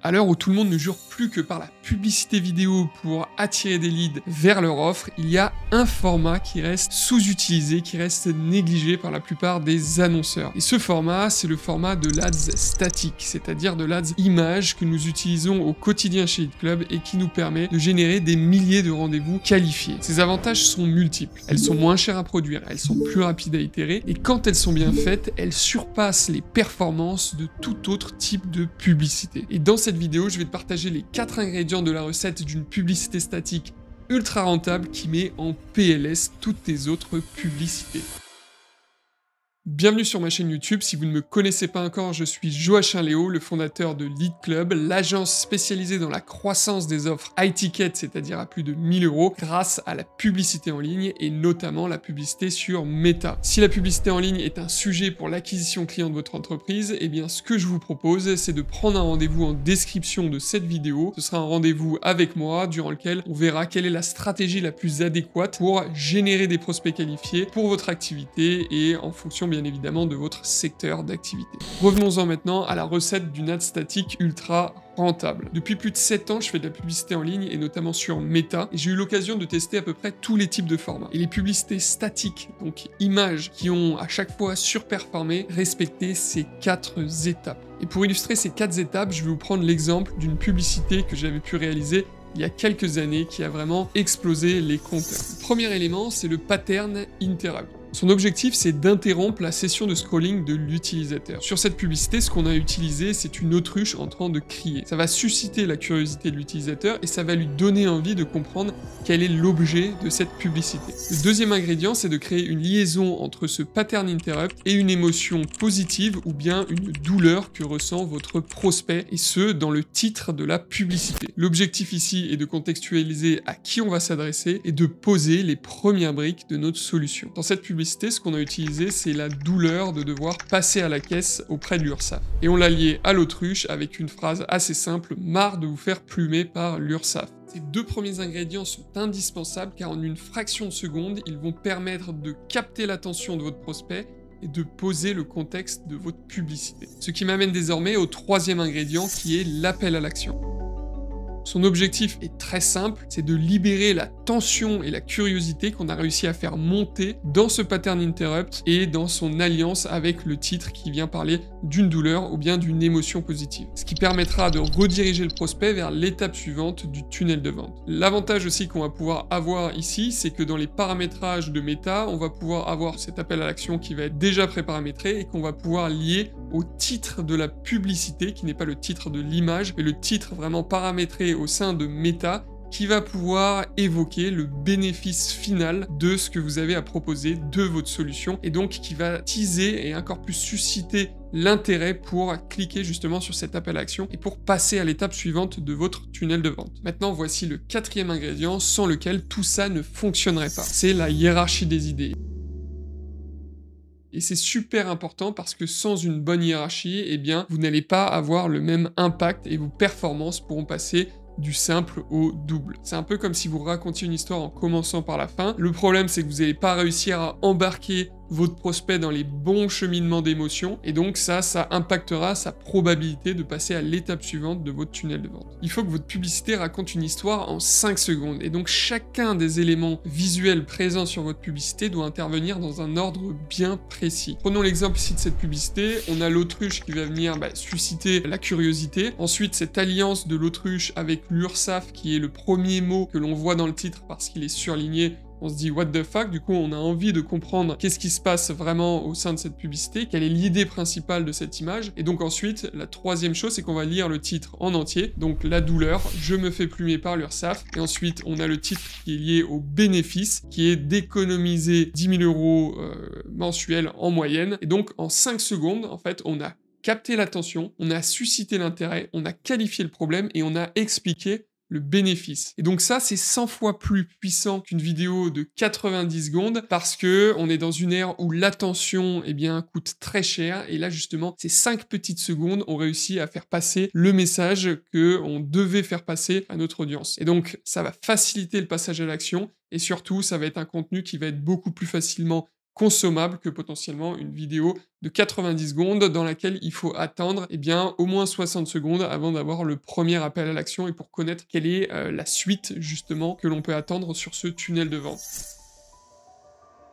À l'heure où tout le monde ne jure plus que par la publicité vidéo pour attirer des leads vers leur offre, il y a un format qui reste sous-utilisé, qui reste négligé par la plupart des annonceurs. Et ce format, c'est le format de l'Ads statique, c'est-à-dire de l'Ads image que nous utilisons au quotidien chez Lead Club et qui nous permet de générer des milliers de rendez-vous qualifiés. Ces avantages sont multiples. Elles sont moins chères à produire, elles sont plus rapides à itérer et quand elles sont bien faites, elles surpassent les performances de tout autre type de publicité. Et dans cette vidéo, je vais te partager les 4 ingrédients de la recette d'une publicité statique ultra rentable qui met en PLS toutes tes autres publicités. Bienvenue sur ma chaîne YouTube, si vous ne me connaissez pas encore, je suis Joachim Léo, le fondateur de Lead Club, l'agence spécialisée dans la croissance des offres high ticket, c'est-à-dire à plus de 1000 € grâce à la publicité en ligne et notamment la publicité sur Meta. Si la publicité en ligne est un sujet pour l'acquisition client de votre entreprise, eh bien ce que je vous propose, c'est de prendre un rendez-vous en description de cette vidéo. Ce sera un rendez-vous avec moi durant lequel on verra quelle est la stratégie la plus adéquate pour générer des prospects qualifiés pour votre activité et en fonction bien évidemment de votre secteur d'activité. Revenons-en maintenant à la recette d'une ad statique ultra rentable. Depuis plus de 7 ans, je fais de la publicité en ligne et notamment sur Meta et j'ai eu l'occasion de tester à peu près tous les types de formats. Et les publicités statiques, donc images, qui ont à chaque fois surperformé, respecté ces 4 étapes. Et pour illustrer ces 4 étapes, je vais vous prendre l'exemple d'une publicité que j'avais pu réaliser il y a quelques années qui a vraiment explosé les compteurs. Le premier élément, c'est le pattern interrupt. Son objectif, c'est d'interrompre la session de scrolling de l'utilisateur. Sur cette publicité, ce qu'on a utilisé, c'est une autruche en train de crier. Ça va susciter la curiosité de l'utilisateur et ça va lui donner envie de comprendre quel est l'objet de cette publicité. Le deuxième ingrédient, c'est de créer une liaison entre ce pattern interrupt et une émotion positive ou bien une douleur que ressent votre prospect, et ce, dans le titre de la publicité. L'objectif ici est de contextualiser à qui on va s'adresser et de poser les premières briques de notre solution. Dans cette publicité, ce qu'on a utilisé, c'est la douleur de devoir passer à la caisse auprès de l'URSSAF. Et on l'a lié à l'autruche avec une phrase assez simple: marre de vous faire plumer par l'URSSAF. Ces 2 premiers ingrédients sont indispensables car en une fraction de seconde, ils vont permettre de capter l'attention de votre prospect et de poser le contexte de votre publicité. Ce qui m'amène désormais au 3e ingrédient qui est l'appel à l'action. Son objectif est très simple, c'est de libérer la tension et la curiosité qu'on a réussi à faire monter dans ce pattern interrupt et dans son alliance avec le titre qui vient parler d'une douleur ou bien d'une émotion positive. Ce qui permettra de rediriger le prospect vers l'étape suivante du tunnel de vente. L'avantage aussi qu'on va pouvoir avoir ici, c'est que dans les paramétrages de Meta, on va pouvoir avoir cet appel à l'action qui va être déjà préparamétré et qu'on va pouvoir lier au titre de la publicité, qui n'est pas le titre de l'image, mais le titre vraiment paramétré au sein de Meta, qui va pouvoir évoquer le bénéfice final de ce que vous avez à proposer de votre solution, et donc qui va teaser et encore plus susciter l'intérêt pour cliquer justement sur cet appel à action et pour passer à l'étape suivante de votre tunnel de vente. Maintenant, voici le 4e ingrédient sans lequel tout ça ne fonctionnerait pas. C'est la hiérarchie des idées. Et c'est super important parce que sans une bonne hiérarchie, eh bien, vous n'allez pas avoir le même impact et vos performances pourront passer du simple au double. C'est un peu comme si vous racontiez une histoire en commençant par la fin. Le problème, c'est que vous n'allez pas réussir à embarquer votre prospect dans les bons cheminements d'émotions, et donc ça impactera sa probabilité de passer à l'étape suivante de votre tunnel de vente. Il faut que votre publicité raconte une histoire en 5 secondes, et donc chacun des éléments visuels présents sur votre publicité doit intervenir dans un ordre bien précis. Prenons l'exemple ici de cette publicité, on a l'autruche qui va venir susciter la curiosité, ensuite cette alliance de l'autruche avec l'URSSAF qui est le premier mot que l'on voit dans le titre parce qu'il est surligné. On se dit what the fuck, du coup on a envie de comprendre qu'est-ce qui se passe vraiment au sein de cette publicité, quelle est l'idée principale de cette image, et donc ensuite la 3e chose c'est qu'on va lire le titre en entier, donc la douleur, je me fais plumer par l'URSSAF, et ensuite on a le titre qui est lié au bénéfice, qui est d'économiser 10 000 € mensuels en moyenne, et donc en 5 secondes en fait on a capté l'attention, on a suscité l'intérêt, on a qualifié le problème et on a expliqué le bénéfice. Et donc ça, c'est 100 fois plus puissant qu'une vidéo de 90 secondes parce que on est dans une ère où l'attention, coûte très cher. Et là, justement, ces 5 petites secondes ont réussi à faire passer le message que on devait faire passer à notre audience. Et donc, ça va faciliter le passage à l'action et surtout, ça va être un contenu qui va être beaucoup plus facilement consommable que potentiellement une vidéo de 90 secondes dans laquelle il faut attendre au moins 60 secondes avant d'avoir le premier appel à l'action et pour connaître quelle est la suite justement que l'on peut attendre sur ce tunnel de vente.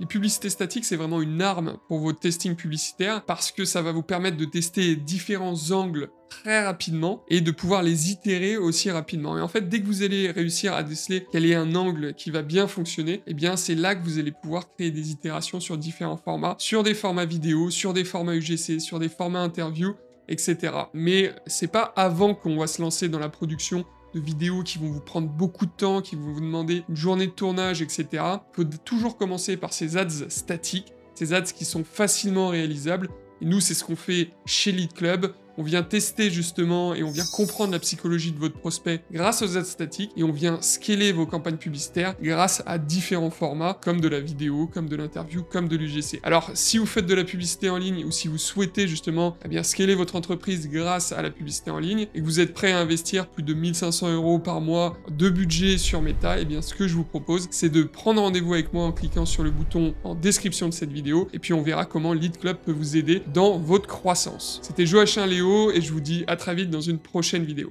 Les publicités statiques, c'est vraiment une arme pour votre testing publicitaire parce que ça va vous permettre de tester différents angles très rapidement et de pouvoir les itérer aussi rapidement. Et en fait, dès que vous allez réussir à déceler quel est un angle qui va bien fonctionner, c'est là que vous allez pouvoir créer des itérations sur différents formats, sur des formats vidéo, sur des formats UGC, sur des formats interview, etc. Mais c'est pas avant qu'on va se lancer dans la production de vidéos qui vont vous prendre beaucoup de temps, qui vont vous demander une journée de tournage, etc. Il faut toujours commencer par ces ads statiques, ces ads qui sont facilement réalisables. Et nous, c'est ce qu'on fait chez Lead Club. On vient tester justement et on vient comprendre la psychologie de votre prospect grâce aux ads statiques et on vient scaler vos campagnes publicitaires grâce à différents formats comme de la vidéo, comme de l'interview, comme de l'UGC. Alors, si vous faites de la publicité en ligne ou si vous souhaitez justement scaler votre entreprise grâce à la publicité en ligne et que vous êtes prêt à investir plus de 1500 € par mois de budget sur Meta, ce que je vous propose, c'est de prendre rendez-vous avec moi en cliquant sur le bouton en description de cette vidéo et puis on verra comment Lead Club peut vous aider dans votre croissance. C'était Joachim Léo et je vous dis à très vite dans une prochaine vidéo.